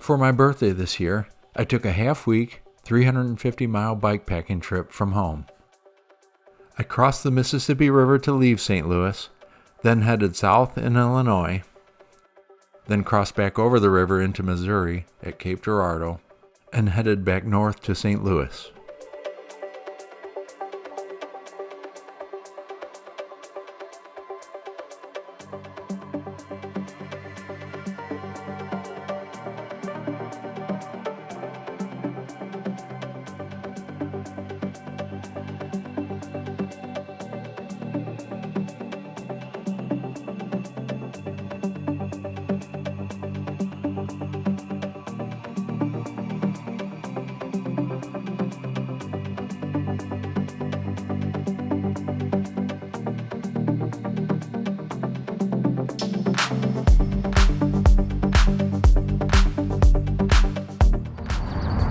For my birthday this year, I took a half-week, 350-mile bikepacking trip from home. I crossed the Mississippi River to leave St. Louis, then headed south in Illinois, then crossed back over the river into Missouri at Cape Girardeau, and headed back north to St. Louis.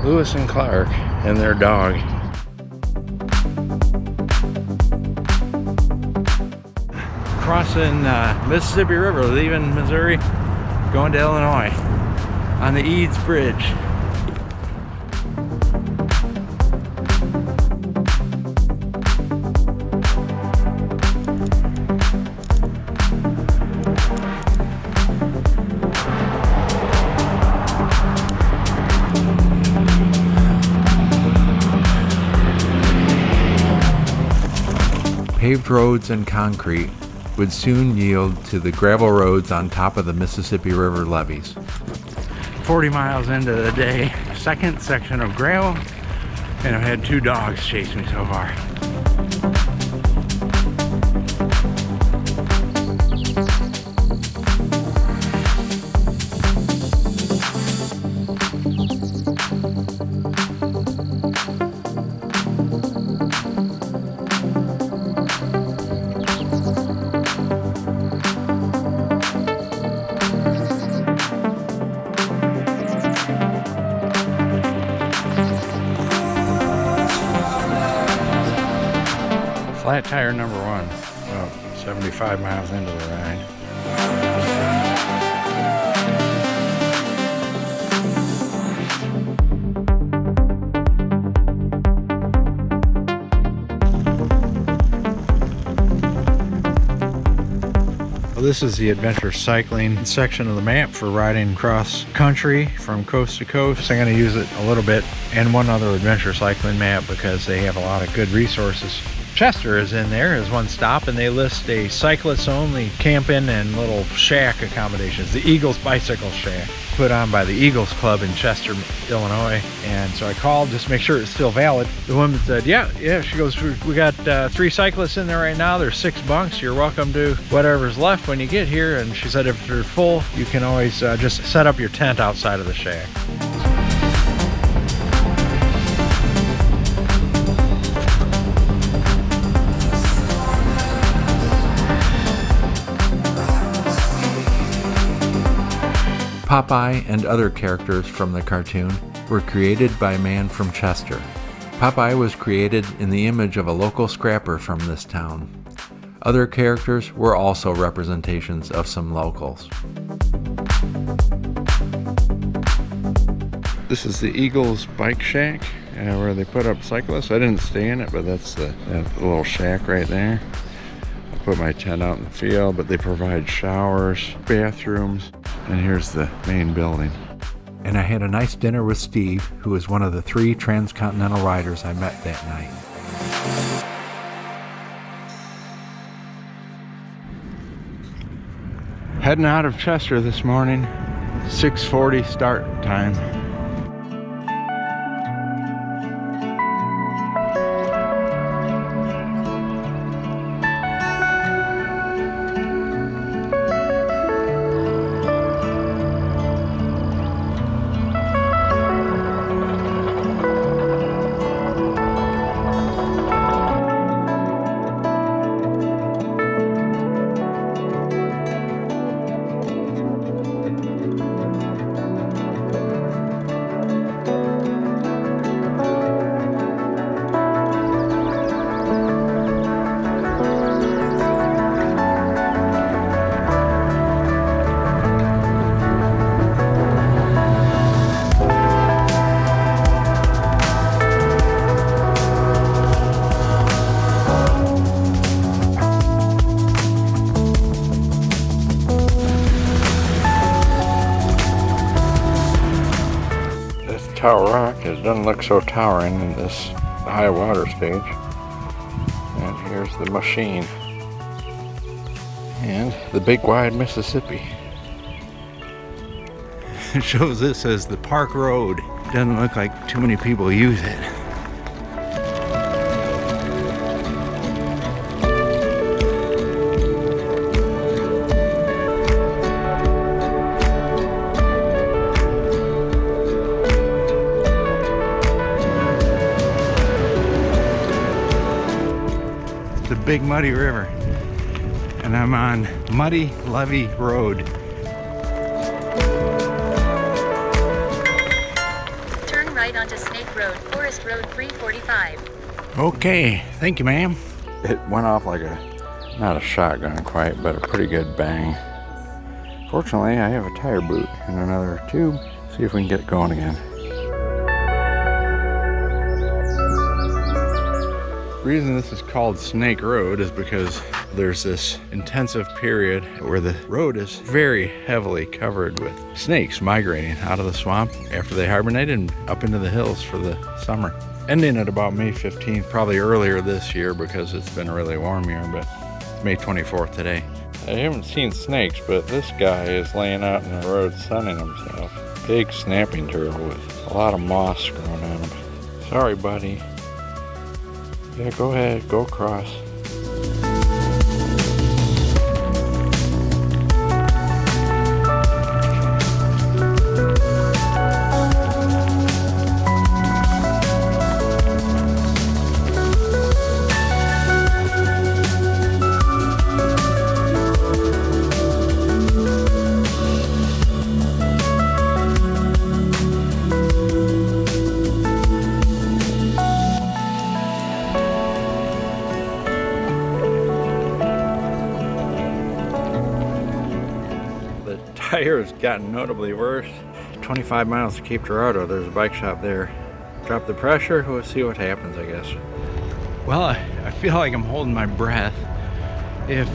Lewis and Clark and their dog. Crossing Mississippi River, leaving Missouri, going to Illinois on the Eads Bridge. Paved roads and concrete would soon yield to the gravel roads on top of the Mississippi River levees. 40 miles into the day, second section of gravel, and I've had 2 dogs chase me so far. Flat tire number 1, about 75 miles into the ride. Well, this is the adventure cycling section of the map for riding cross country from coast to coast. I'm going to use it a little bit and one other adventure cycling map because they have a lot of good resources. Chester is in there as one stop, and they list a cyclist-only camping and little shack accommodations. The Eagles Bicycle Shack, put on by the Eagles Club in Chester, Illinois. And so I called just to make sure it's still valid. The woman said, yeah. She goes, we got 3 cyclists in there right now. There's 6 bunks. You're welcome to whatever's left when you get here. And she said if they're full, you can always just set up your tent outside of the shack. Popeye and other characters from the cartoon were created by a man from Chester. Popeye was created in the image of a local scrapper from this town. Other characters were also representations of some locals. This is the Eagles Bike Shack, where they put up cyclists. I didn't stay in it, but that's the little shack right there. I put my tent out in the field, but they provide showers, bathrooms, and here's the main building. And I had a nice dinner with Steve, who was one of the 3 transcontinental riders I met that night. Heading out of Chester this morning, 6:40 start time. Tower Rock. It doesn't look so towering in this high water stage. And here's the machine. And the big wide Mississippi. It shows this as the Park Road. Doesn't look like too many people use it. The Big Muddy River, and I'm on Muddy Levee Road. Turn right onto Snake Road, Forest Road 345. Okay, thank you, ma'am. It went off like not a shotgun quite, but a pretty good bang. Fortunately, I have a tire boot and another tube. See if we can get it going again. The reason this is called Snake Road is because there's this intensive period where the road is very heavily covered with snakes migrating out of the swamp after they hibernate and up into the hills for the summer. Ending at about May 15th, probably earlier this year because it's been a really warm year, but it's May 24th today. I haven't seen snakes, but this guy is laying out in the road sunning himself. Big snapping turtle with a lot of moss growing on him. Sorry, buddy. Yeah, go ahead, go across. Tire has gotten notably worse. 25 miles to Cape Girardeau, there's a bike shop there. Drop the pressure, we'll see what happens, I guess. Well, I feel like I'm holding my breath. If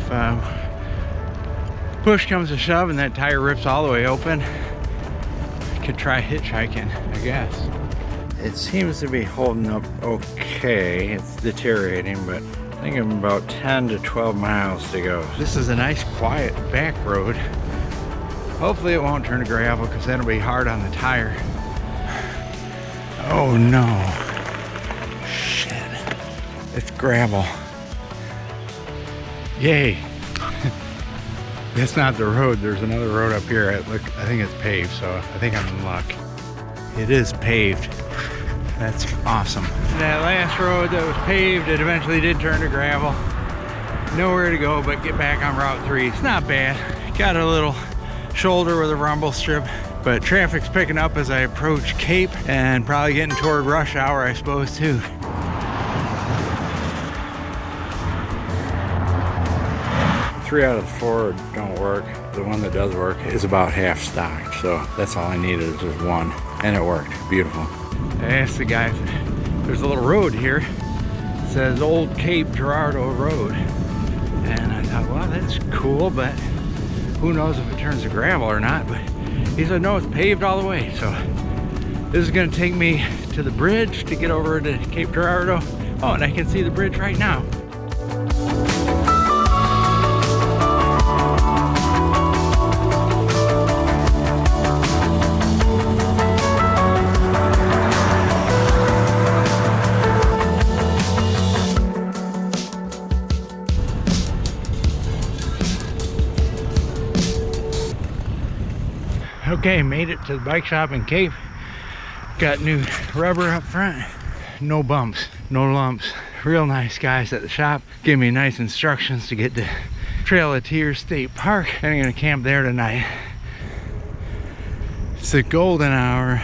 push comes to shove and that tire rips all the way open, I could try hitchhiking, I guess. It seems to be holding up okay. It's deteriorating, but I think I'm about 10 to 12 miles to go. This is a nice quiet back road. Hopefully it won't turn to gravel because that'll be hard on the tire. Oh no. Shit. It's gravel. Yay. That's not the road. There's another road up here. I think it's paved, so I think I'm in luck. It is paved. That's awesome. That last road that was paved, it eventually did turn to gravel. Nowhere to go but get back on Route 3. It's not bad. Got a little shoulder with a rumble strip, but traffic's picking up as I approach Cape and probably getting toward rush hour, I suppose, too. Three out of the four don't work. The one that does work is about half stocked, so that's all I needed is just one, and it worked. Beautiful. I asked the guy, there's a little road here. It says Old Cape Girardeau Road, and I thought, well, that's cool, but who knows if it turns to gravel or not, but he said no, it's paved all the way. So this is gonna take me to the bridge to get over to Cape Girardeau. Oh, and I can see the bridge right now. Okay, made it to the bike shop in Cape. Got new rubber up front. No bumps, no lumps. Real nice guys at the shop. Gave me nice instructions to get to Trail of Tears State Park. I'm gonna camp there tonight. It's the golden hour.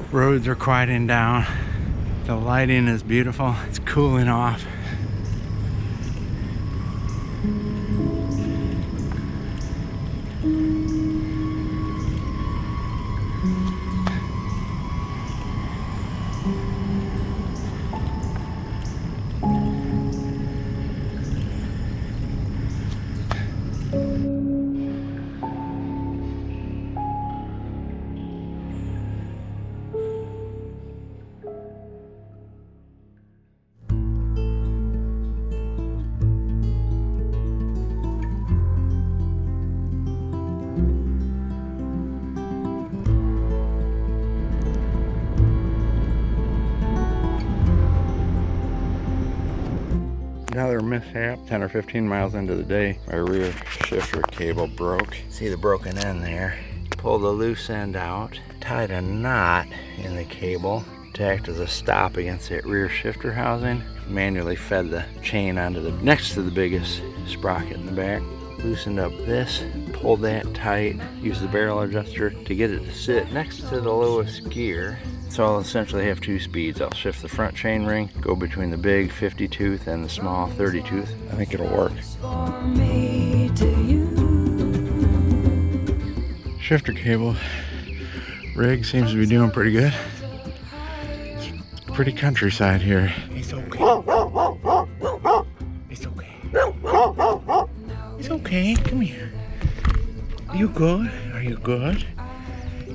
Roads are quieting down. The lighting is beautiful. It's cooling off. another mishap. 10 or 15 miles into the day, my rear shifter cable broke. See the broken end there. Pulled the loose end out, tied a knot in the cable to act as a stop against that rear shifter housing. Manually fed the chain onto the next to the biggest sprocket in the back. Loosened up this, pulled that tight, used the barrel adjuster to get it to sit next to the lowest gear. So I'll essentially have two speeds. I'll shift the front chain ring, go between the big 50 tooth and the small 30 tooth. I think it'll work. Shifter cable rig seems to be doing pretty good. It's pretty countryside here. It's okay. It's okay. It's okay. Come here. Are you good? Are you good?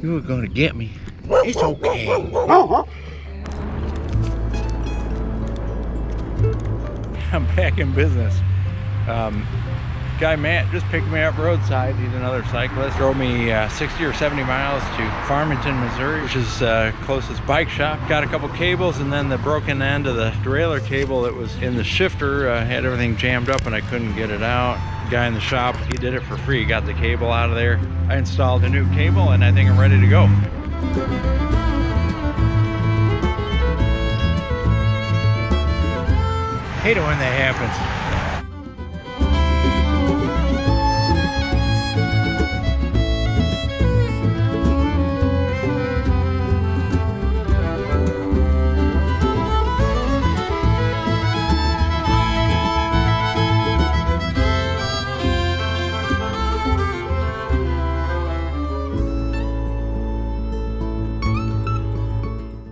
You were gonna get me. It's okay. I'm back in business. Guy Matt just picked me up roadside. He's another cyclist. Drove me 60 or 70 miles to Farmington, Missouri, which is closest bike shop. Got a couple cables, and then the broken end of the derailleur cable that was in the shifter had everything jammed up and I couldn't get it out. The guy in the shop, he did it for free. He got the cable out of there. I installed a new cable and I think I'm ready to go. Hate it when that happens.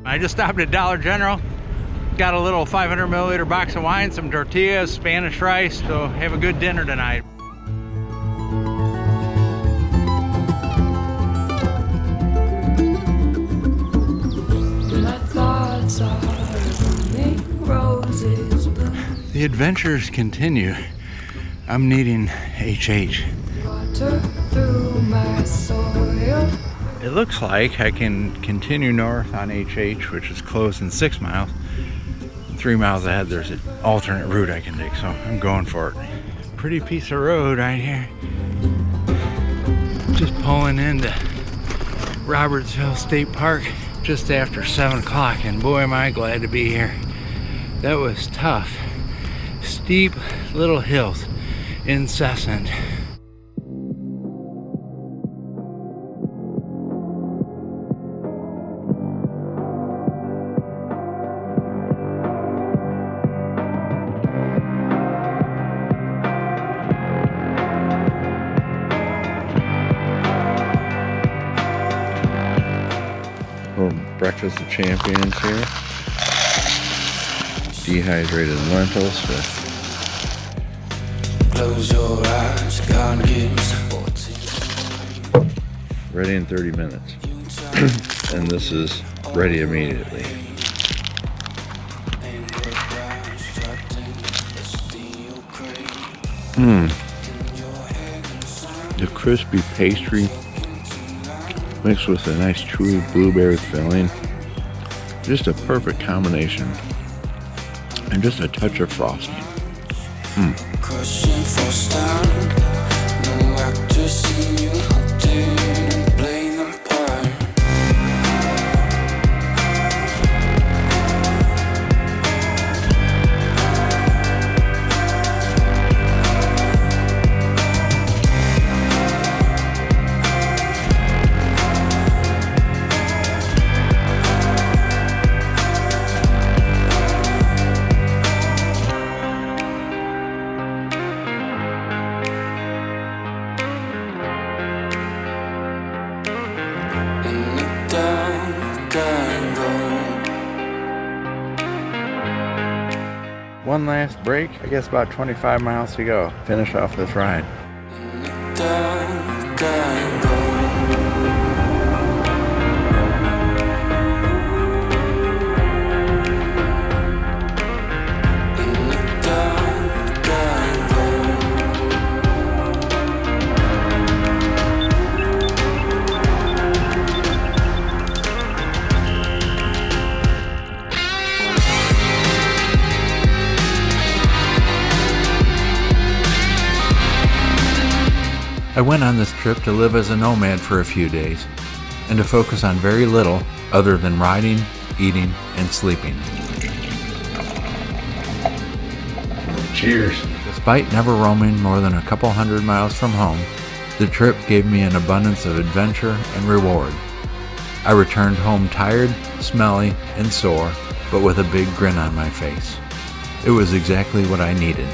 I just stopped at Dollar General, got a little 500 milliliter box of wine, some tortillas, Spanish rice, so have a good dinner tonight. The adventures continue. I'm needing HH. Water through my soil. It looks like I can continue north on HH, which is closed in 6 miles. 3 miles ahead, there's an alternate route I can take, so I'm going for it. Pretty piece of road right here. Just pulling into Robertsville State Park just after 7 o'clock, and boy, am I glad to be here. That was tough. Steep little hills, incessant. Breakfast of champions here. Dehydrated lentils with. Close your eyes, God gives. Ready in 30 minutes. And this is ready immediately. The crispy pastry mixed with a nice chewy blueberry filling. Just a perfect combination. And just a touch of frosting. One last break, I guess about 25 miles to go. Finish off this ride. I went on this trip to live as a nomad for a few days and to focus on very little other than riding, eating, and sleeping. Cheers. Despite never roaming more than a couple hundred miles from home, the trip gave me an abundance of adventure and reward. I returned home tired, smelly, and sore, but with a big grin on my face. It was exactly what I needed.